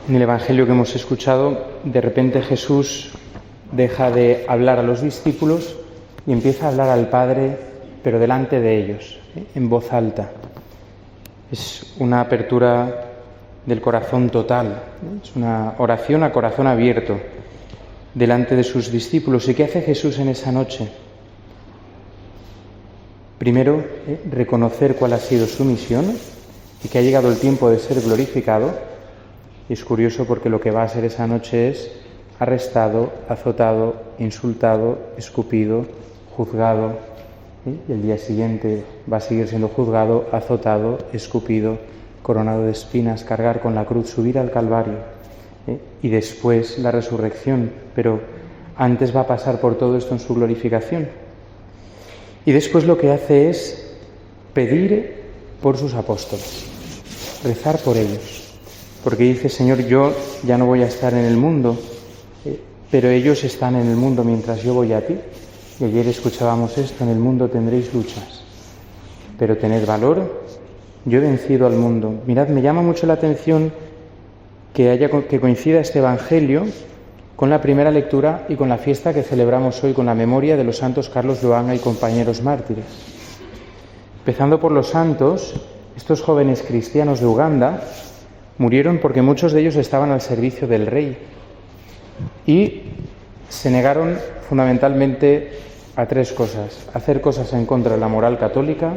En el Evangelio que hemos escuchado, de repente Jesús deja de hablar a los discípulos y empieza a hablar al Padre, pero delante de ellos, en voz alta. Es una apertura del corazón total, es una oración a corazón abierto delante de sus discípulos. ¿Y qué hace Jesús en esa noche? Primero, reconocer cuál ha sido su misión y que ha llegado el tiempo de ser glorificado. Y es curioso porque lo que va a ser esa noche es arrestado, azotado, insultado, escupido, juzgado. Y el día siguiente va a seguir siendo juzgado, azotado, escupido, coronado de espinas, cargar con la cruz, subir al Calvario. Y después la resurrección. Pero antes va a pasar por todo esto en su glorificación. Y después lo que hace es pedir por sus apóstoles, rezar por ellos. Porque dice, Señor, yo ya no voy a estar en el mundo, pero ellos están en el mundo mientras yo voy a ti. Y ayer escuchábamos esto, en el mundo tendréis luchas, pero tened valor, yo he vencido al mundo. Mirad, me llama mucho la atención que coincida este Evangelio con la primera lectura y con la fiesta que celebramos hoy, con la memoria de los santos Carlos Luanga y compañeros mártires. Empezando por los santos, estos jóvenes cristianos de Uganda murieron porque muchos de ellos estaban al servicio del rey y se negaron fundamentalmente a tres cosas: a hacer cosas en contra de la moral católica,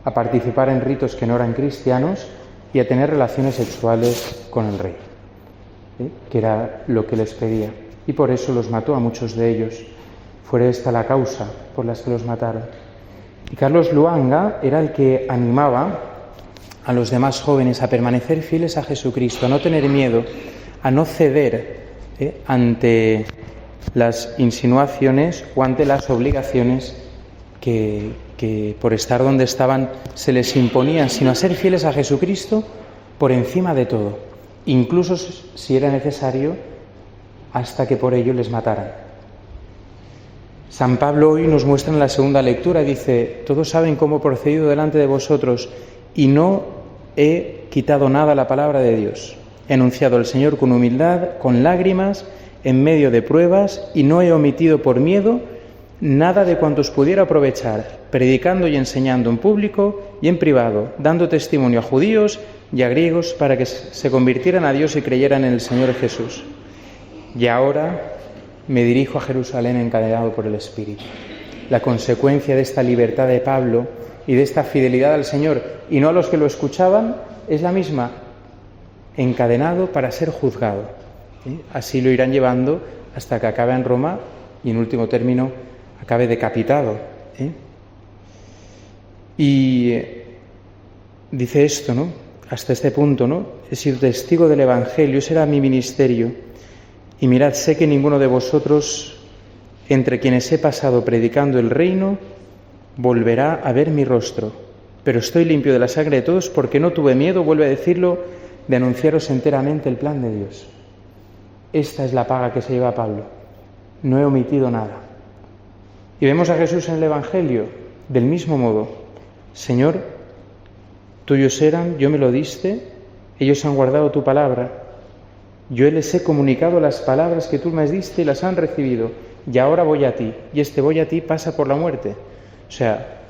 a participar en ritos que no eran cristianos y a tener relaciones sexuales con el rey, que era lo que les pedía. Y por eso los mató a muchos de ellos. Fue esta la causa por la que los mataron. Y Carlos Luanga era el que animaba a los demás jóvenes a permanecer fieles a Jesucristo, a no tener miedo, a no ceder ante las insinuaciones o ante las obligaciones que por estar donde estaban se les imponían, sino a ser fieles a Jesucristo por encima de todo, incluso si era necesario, hasta que por ello les mataran. San Pablo hoy nos muestra en la segunda lectura, dice, todos saben cómo he procedido delante de vosotros y no he quitado nada a la palabra de Dios. He anunciado al Señor con humildad, con lágrimas, en medio de pruebas, y no he omitido por miedo nada de cuantos pudiera aprovechar, predicando y enseñando en público y en privado, dando testimonio a judíos y a griegos para que se convirtieran a Dios y creyeran en el Señor Jesús. Y ahora me dirijo a Jerusalén encadenado por el Espíritu. La consecuencia de esta libertad de Pablo y de esta fidelidad al Señor, y no a los que lo escuchaban, es la misma: encadenado para ser juzgado. Así lo irán llevando hasta que acabe en Roma y, en último término, acabe decapitado. Y dice esto, ¿no? Hasta este punto, ¿no? He sido testigo del Evangelio, ese era mi ministerio. Y mirad, sé que ninguno de vosotros, entre quienes he pasado predicando el reino, volverá a ver mi rostro, pero estoy limpio de la sangre de todos porque no tuve miedo, vuelve a decirlo, de anunciaros enteramente el plan de Dios. Esta es la paga que se lleva Pablo. No he omitido nada. Y vemos a Jesús en el Evangelio del mismo modo. Señor, tuyos eran, yo me lo diste, ellos han guardado tu palabra. Yo les he comunicado las palabras que tú me diste y las han recibido. Y ahora voy a ti. Y este voy a ti pasa por la muerte. O sea,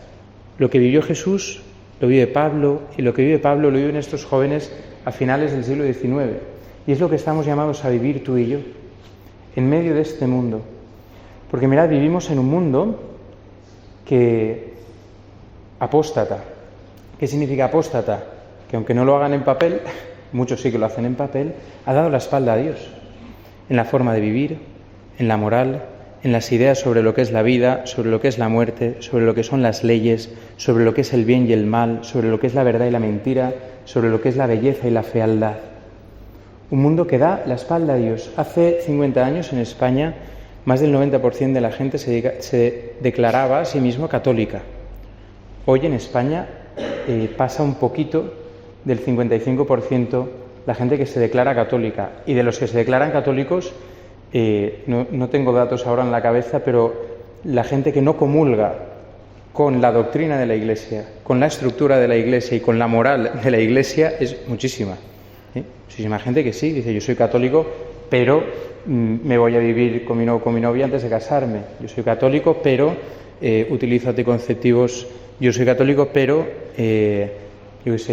lo que vivió Jesús lo vive Pablo, y lo que vive Pablo lo viven estos jóvenes a finales del siglo XIX. Y es lo que estamos llamados a vivir tú y yo, en medio de este mundo. Porque mirad, vivimos en un mundo que apóstata. ¿Qué significa apóstata? Que aunque no lo hagan en papel, muchos sí que lo hacen en papel, ha dado la espalda a Dios, en la forma de vivir, en la moral, en las ideas sobre lo que es la vida, sobre lo que es la muerte, sobre lo que son las leyes, sobre lo que es el bien y el mal, sobre lo que es la verdad y la mentira, sobre lo que es la belleza y la fealdad. Un mundo que da la espalda a Dios. Hace 50 años en España más del 90% de la gente se declaraba a sí mismo católica. Hoy en España pasa un poquito del 55% la gente que se declara católica. Y de los que se declaran católicos, no tengo datos ahora en la cabeza, pero la gente que no comulga con la doctrina de la Iglesia, con la estructura de la Iglesia y con la moral de la Iglesia es muchísima. Muchísima gente que sí, dice, yo soy católico, pero me voy a vivir con mi novia antes de casarme. Yo soy católico, pero utilizo anticonceptivos. Yo soy católico, pero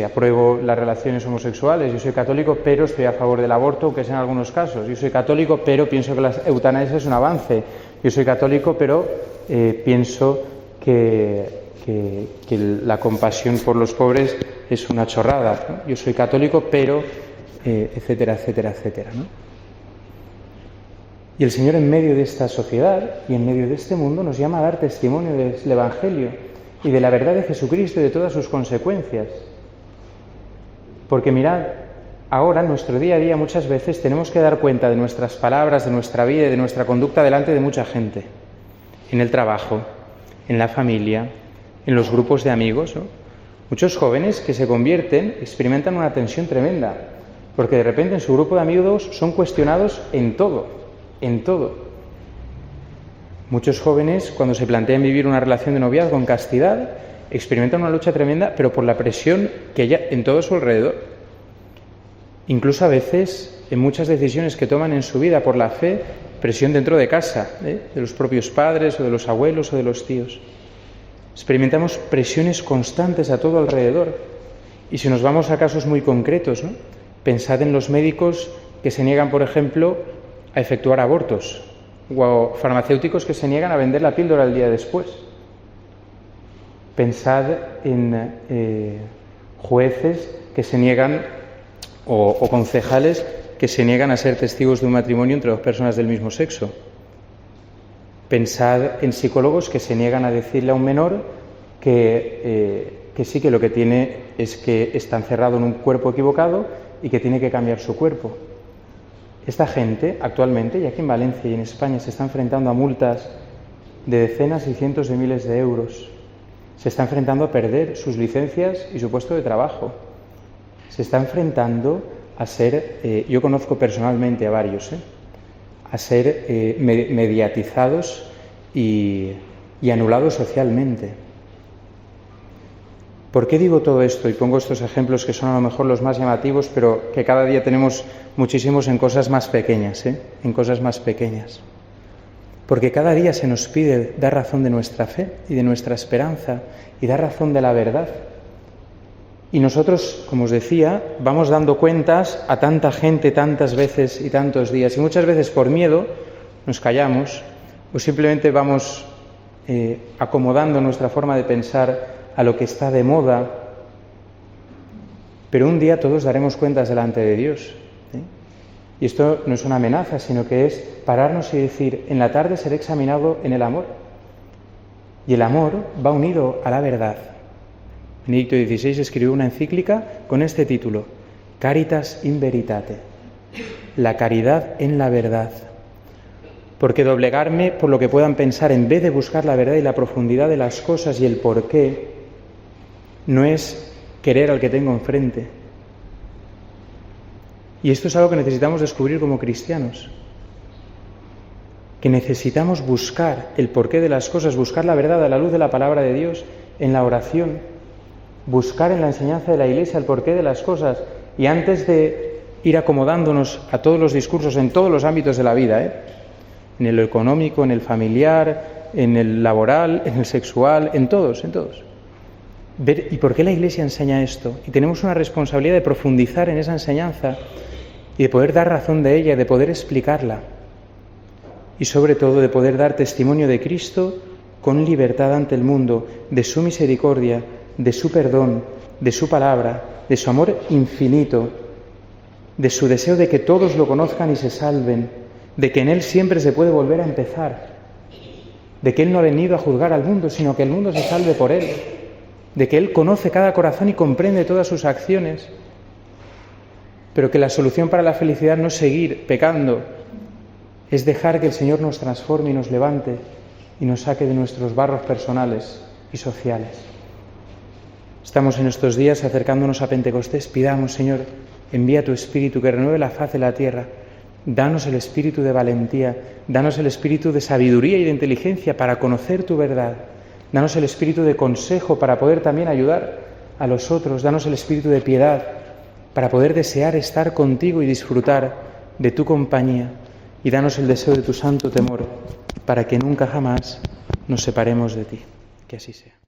apruebo las relaciones homosexuales. Yo soy católico, pero estoy a favor del aborto, aunque sea en algunos casos. Yo soy católico, pero pienso que la eutanasia es un avance. Yo soy católico, pero pienso que la compasión por los pobres es una chorrada, ¿no? Yo soy católico, pero etcétera, etcétera, etcétera, ¿no? Y el Señor, en medio de esta sociedad y en medio de este mundo, nos llama a dar testimonio del Evangelio y de la verdad de Jesucristo y de todas sus consecuencias. Porque mirad, ahora en nuestro día a día muchas veces tenemos que dar cuenta de nuestras palabras, de nuestra vida y de nuestra conducta delante de mucha gente, en el trabajo, en la familia, en los grupos de amigos, ¿no? Muchos jóvenes que se convierten experimentan una tensión tremenda, porque de repente en su grupo de amigos son cuestionados en todo. Muchos jóvenes, cuando se plantean vivir una relación de noviazgo con castidad, experimentan una lucha tremenda, pero por la presión que hay en todo su alrededor. Incluso a veces, en muchas decisiones que toman en su vida por la fe, presión dentro de casa, de los propios padres o de los abuelos o de los tíos. Experimentamos presiones constantes a todo alrededor. Y si nos vamos a casos muy concretos, ¿no? Pensad en los médicos que se niegan, por ejemplo, a efectuar abortos, o farmacéuticos que se niegan a vender la píldora el día después. Pensad en jueces que se niegan, o concejales que se niegan a ser testigos de un matrimonio entre dos personas del mismo sexo. Pensad en psicólogos que se niegan a decirle a un menor que sí, que lo que tiene es que está encerrado en un cuerpo equivocado y que tiene que cambiar su cuerpo. Esta gente actualmente, y aquí en Valencia y en España, se está enfrentando a multas de decenas y cientos de miles de euros. Se está enfrentando a perder sus licencias y su puesto de trabajo. Se está enfrentando a ser, yo conozco personalmente a varios, a ser mediatizados y anulados socialmente. ¿Por qué digo todo esto? Y pongo estos ejemplos que son a lo mejor los más llamativos, pero que cada día tenemos muchísimos en cosas más pequeñas, en cosas más pequeñas. Porque cada día se nos pide dar razón de nuestra fe y de nuestra esperanza y dar razón de la verdad. Y nosotros, como os decía, vamos dando cuentas a tanta gente tantas veces y tantos días. Y muchas veces por miedo nos callamos o simplemente vamos acomodando nuestra forma de pensar a lo que está de moda, pero un día todos daremos cuentas delante de Dios. Y esto no es una amenaza, sino que es pararnos y decir, en la tarde seré examinado en el amor. Y el amor va unido a la verdad. Benedicto XVI escribió una encíclica con este título, Caritas in Veritate, la caridad en la verdad. Porque doblegarme por lo que puedan pensar en vez de buscar la verdad y la profundidad de las cosas y el porqué, no es querer al que tengo enfrente. Y esto es algo que necesitamos descubrir como cristianos. Que necesitamos buscar el porqué de las cosas, buscar la verdad a la luz de la palabra de Dios, en la oración, buscar en la enseñanza de la Iglesia el porqué de las cosas. Y antes de ir acomodándonos a todos los discursos en todos los ámbitos de la vida, en el económico, en el familiar, en el laboral, en el sexual, en todos. Ver, ¿y por qué la Iglesia enseña esto? Y tenemos una responsabilidad de profundizar en esa enseñanza y de poder dar razón de ella, de poder explicarla. Y sobre todo de poder dar testimonio de Cristo con libertad ante el mundo, de su misericordia, de su perdón, de su palabra, de su amor infinito, de su deseo de que todos lo conozcan y se salven, de que en Él siempre se puede volver a empezar, de que Él no ha venido a juzgar al mundo, sino que el mundo se salve por Él, de que Él conoce cada corazón y comprende todas sus acciones, pero que la solución para la felicidad no es seguir pecando, es dejar que el Señor nos transforme y nos levante y nos saque de nuestros barros personales y sociales. Estamos en estos días acercándonos a Pentecostés, pidamos, Señor, envía tu Espíritu que renueve la faz de la tierra. Danos el espíritu de valentía, danos el espíritu de sabiduría y de inteligencia para conocer tu verdad. Danos el espíritu de consejo para poder también ayudar a los otros. Danos el espíritu de piedad para poder desear estar contigo y disfrutar de tu compañía, y danos el deseo de tu santo temor, para que nunca jamás nos separemos de ti. Que así sea.